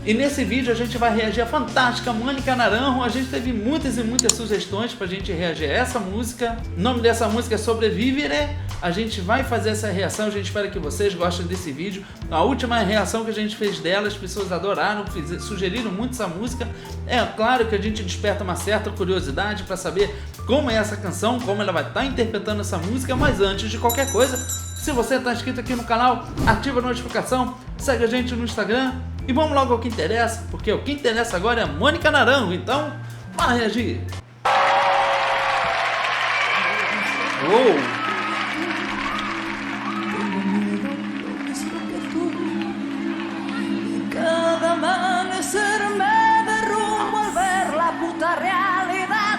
E nesse vídeo a gente vai reagir a Fantástica Mônica Naranjo. A gente teve muitas e muitas sugestões pra gente reagir a essa música. O nome dessa música é Sobrevivere. A gente vai fazer essa reação, a gente espera que vocês gostem desse vídeo. A última reação que a gente fez dela, as pessoas adoraram, sugeriram muito essa música. É claro que a gente desperta uma certa curiosidade para saber como é essa canção, como ela vai estar interpretando essa música. Mas antes de qualquer coisa, se você está inscrito aqui no canal, ativa a notificação, segue a gente no Instagram. E vamos logo ao que interessa, porque o que interessa agora é a Mônica Naranjo, então bora reagir! Uou! Cada amanecer me derrumbo al ver la puta realidad.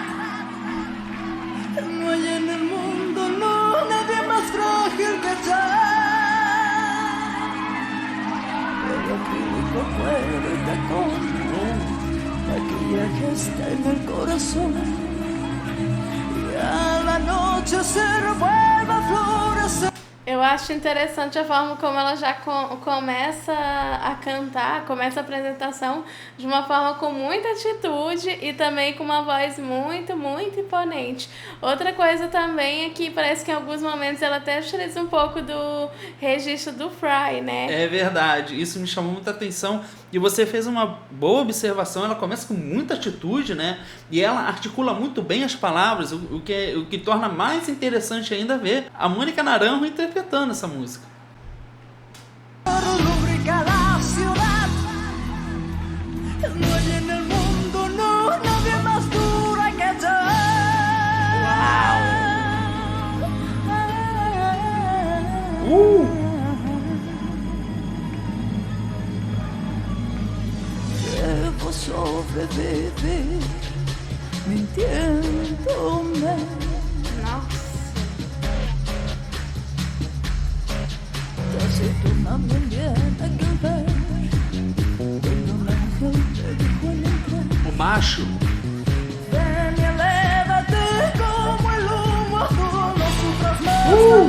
No hay en el mundo nadie más frágil que yo. El acrílico puede conmigo, maquillaje está en el corazón. Y al anochecer vuelve a florecer. Eu acho interessante a forma como ela já começa a cantar, começa a apresentação de uma forma com muita atitude e também com uma voz muito, muito imponente. Outra coisa também é que parece que em alguns momentos ela até utiliza um pouco do registro do Fry, né? É verdade, isso me chamou muita atenção e você fez uma boa observação. Ela começa com muita atitude, né? E ela articula muito bem as palavras, o que torna mais interessante ainda ver a Mônica Naranjo interpretando essa música. Debo sobreviver mintiéndome. Nossa! Casi tu mami viene a cantar. Cuando un ángel me dijo al entrar. O macho. Ven y elévate como el humo azul, no sufras más amor.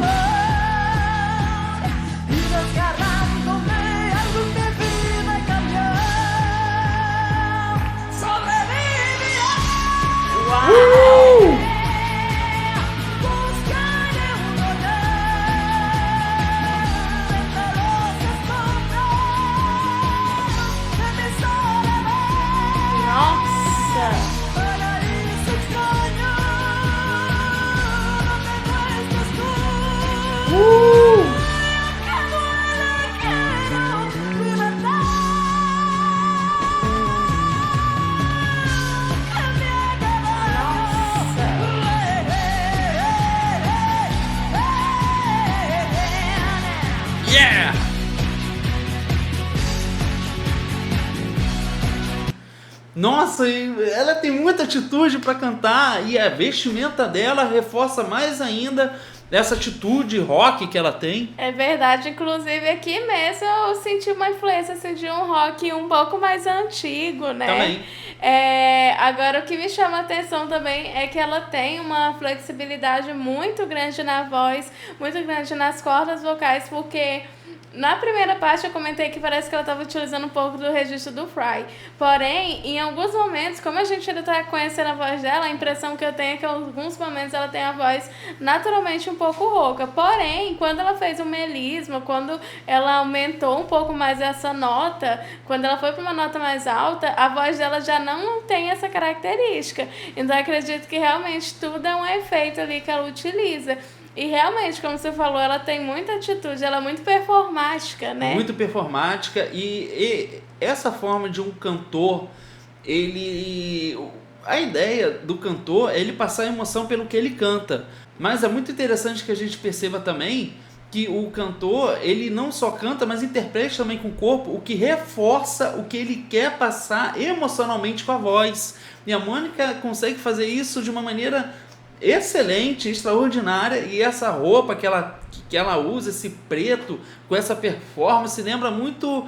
Y desgarrándome algo en mi vida cambió. Sobreviviré. Uau! Buscaré un hogar entre los escombros de mi soledad. Nossa! Paraíso extraño, donde no estás tú. Que duele, quiero libertad. Que me haga daño. Yeah! Nossa, e ela tem muita atitude para cantar e a vestimenta dela reforça mais ainda essa atitude rock que ela tem. É verdade, inclusive aqui mesmo eu senti uma influência assim, de um rock um pouco mais antigo, né? Também. Agora o que me chama a atenção também é que ela tem uma flexibilidade muito grande na voz, muito grande nas cordas vocais, porque na primeira parte eu comentei que parece que ela estava utilizando um pouco do registro do Fry. Porém, em alguns momentos, como a gente ainda está conhecendo a voz dela, a impressão que eu tenho é que em alguns momentos ela tem a voz naturalmente um pouco rouca. Porém, quando ela fez o melisma, quando ela aumentou um pouco mais essa nota, quando ela foi para uma nota mais alta, a voz dela já não tem essa característica. Então, eu acredito que realmente tudo é um efeito ali que ela utiliza. E realmente, como você falou, ela tem muita atitude, ela é muito performática, né? Muito performática e essa forma de um cantor, a ideia do cantor é ele passar emoção pelo que ele canta. Mas é muito interessante que a gente perceba também que o cantor, ele não só canta, mas interpreta também com o corpo, o que reforça o que ele quer passar emocionalmente com a voz. E a Mônica consegue fazer isso de uma maneira excelente, extraordinária, e essa roupa que ela usa, esse preto, com essa performance, lembra muito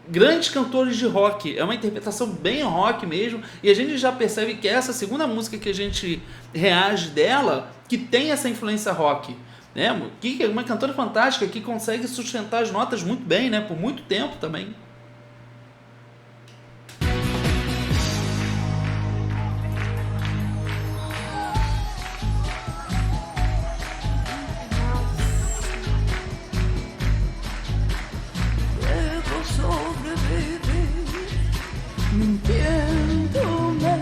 grandes cantores de rock. É uma interpretação bem rock mesmo, e a gente já percebe que essa segunda música que a gente reage dela, que tem essa influência rock. né? Que é uma cantora fantástica que consegue sustentar as notas muito bem, né? Por muito tempo também. Debo sobrevivir mintiéndome.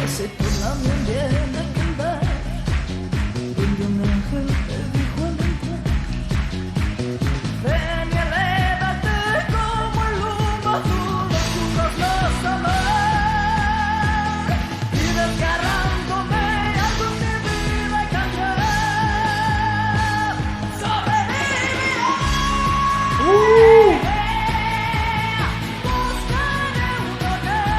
Ese por la mañana que andar, donde un ángel te dijo al entrar: ven y elévate como el humo azul, no subas más a mar. Y desgarrándome algo en mi vida cantar, sobreviviré. Buscaré un hogar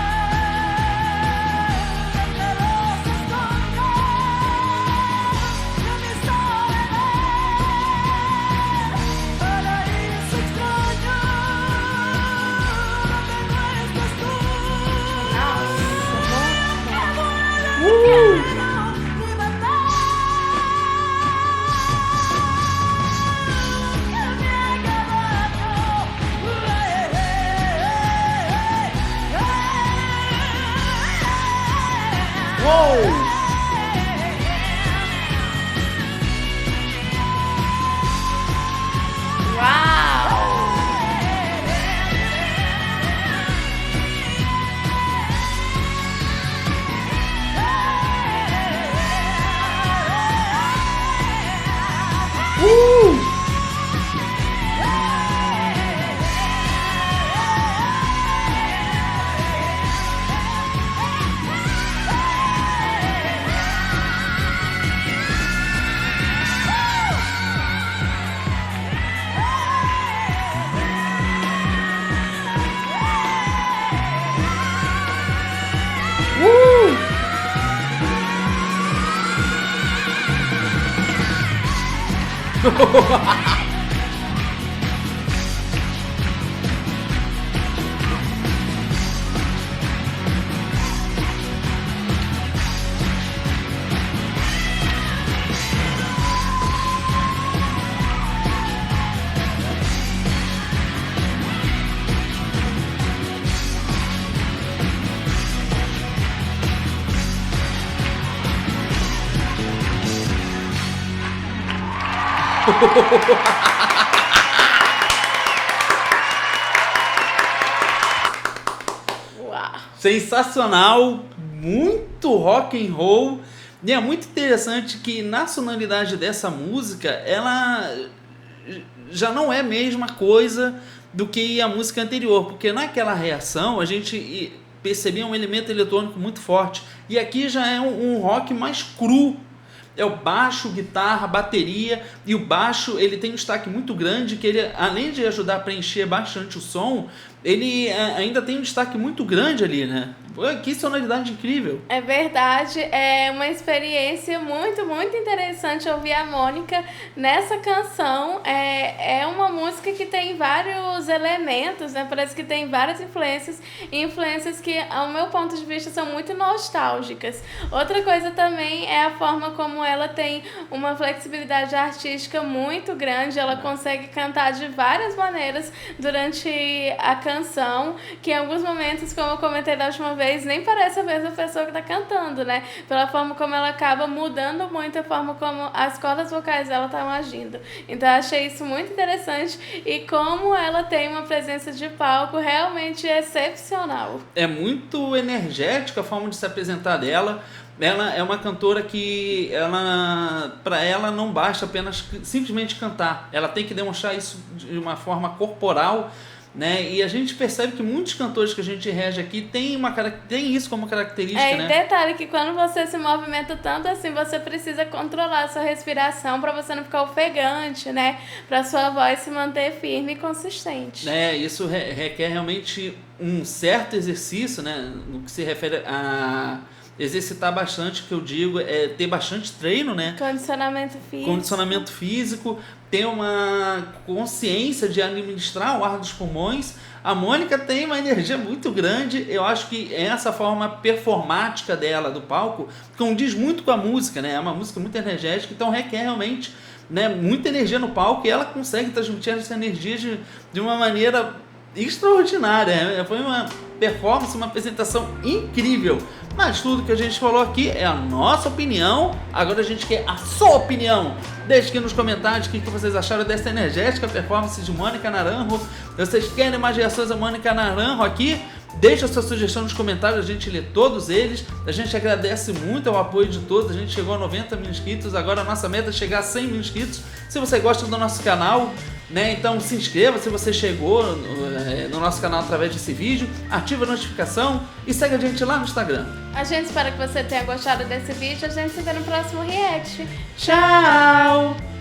entre los escombros de mi soledad, paraíso extraño donde no estás tú. Que vuela el cielo, libertad, que me haga daño. Uou! Uau! Uau! Sensacional, muito rock and roll. E é muito interessante que na sonoridade dessa música, ela já não é a mesma coisa do que a música anterior, porque naquela reação a gente percebia um elemento eletrônico muito forte, e aqui já é um rock mais cru. É o baixo, guitarra, bateria, e o baixo ele tem um destaque muito grande, que ele, além de ajudar a preencher bastante o som, ele ainda tem um destaque muito grande ali, né? Pô, que sonoridade incrível! É verdade, é uma experiência muito, muito interessante ouvir a Mônica nessa canção. É uma música que tem vários elementos, né? Parece que tem várias influências, e influências que, ao meu ponto de vista, são muito nostálgicas. Outra coisa também é a forma como ela tem uma flexibilidade artística muito grande. Ela consegue cantar de várias maneiras durante a canção, que em alguns momentos, como eu comentei da última vez, nem parece a mesma pessoa que tá cantando, né? Pela forma como ela acaba mudando muito a forma como as cordas vocais dela estão agindo. Então eu achei isso muito interessante, e como ela tem uma presença de palco realmente excepcional. É muito energética a forma de se apresentar dela. Ela é uma cantora que para ela não basta apenas simplesmente cantar. Ela tem que demonstrar isso de uma forma corporal, né? E a gente percebe que muitos cantores que a gente rege aqui tem isso como característica, E né? detalhe que quando você se movimenta tanto assim, você precisa controlar a sua respiração para você não ficar ofegante, né? Para sua voz se manter firme e consistente. Isso requer realmente um certo exercício, né? No que se refere exercitar bastante, que eu digo, é ter bastante treino, né? Condicionamento físico. Ter uma consciência de administrar o ar dos pulmões. A Mônica tem uma energia muito grande, eu acho que essa forma performática dela do palco condiz muito com a música, né? É uma música muito energética, então requer realmente, né, muita energia no palco, e ela consegue transmitir essa energia de uma maneira extraordinária. Foi uma performance, uma apresentação incrível. Mas tudo que a gente falou aqui é a nossa opinião. Agora a gente quer a sua opinião. Deixe aqui nos comentários o que vocês acharam dessa energética performance de Mônica Naranjo. Vocês querem mais reações a Mônica Naranjo aqui? Deixa a sua sugestão nos comentários, a gente lê todos eles. A gente agradece muito o apoio de todos. A gente chegou a 90 mil inscritos, agora a nossa meta é chegar a 100 mil inscritos. Se você gosta do nosso canal, né, então se inscreva se você chegou no nosso canal através desse vídeo, ativa a notificação e segue a gente lá no Instagram. A gente espera que você tenha gostado desse vídeo. A gente se vê no próximo react. Tchau!